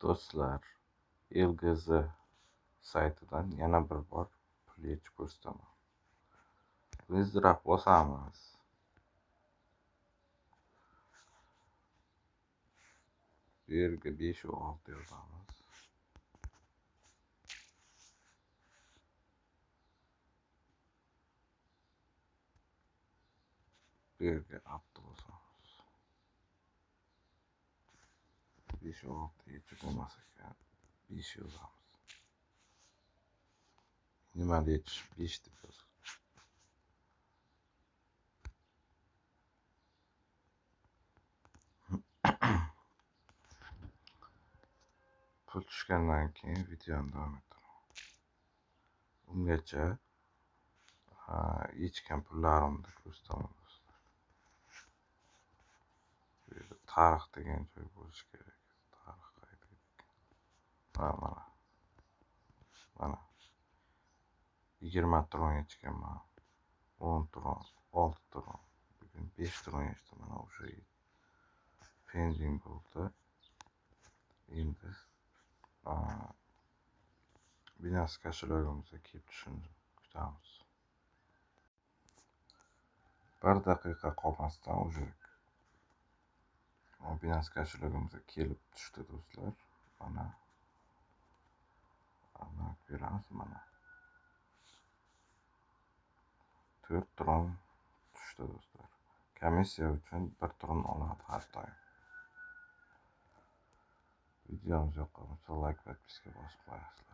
Do'stlar, LGZ saytidan yana bir bor pul yechib ko'rsataman. Tezroq bosamiz. Bu yerga 5 va 6 yozamiz. Bu yerga appni bosamiz. 5 va 6 yechib bo'lmas ekan. 5 yozamiz. Nima deyish 5 deb yozamiz. Pul tushgandan keyin videoni davom ettiraman. Ungacha yechgan pullarimni ko'rsataman do'stlar. Bu yerda tarix degan joy bo'lishi kerak. Tarix qayda? Mana 20 tron yechganman. 10 tron, 6 tron, bugun 5 tron yechdim. Mana o'sha pending bo'ldi. Endi Binance kошелегimizga kelib tushishini kutamiz. 1 daqiqa qolmasdan уже Binance kошелегimizga kelib tushdi do'stlar. Mana ko'ramiz, mana 4 tron tushdi do'stlar. Komissiya uchun 1 tron oladi har doim. Videomiz yoqqan bo'lsa like va podpiska bosib qo'yasizlar.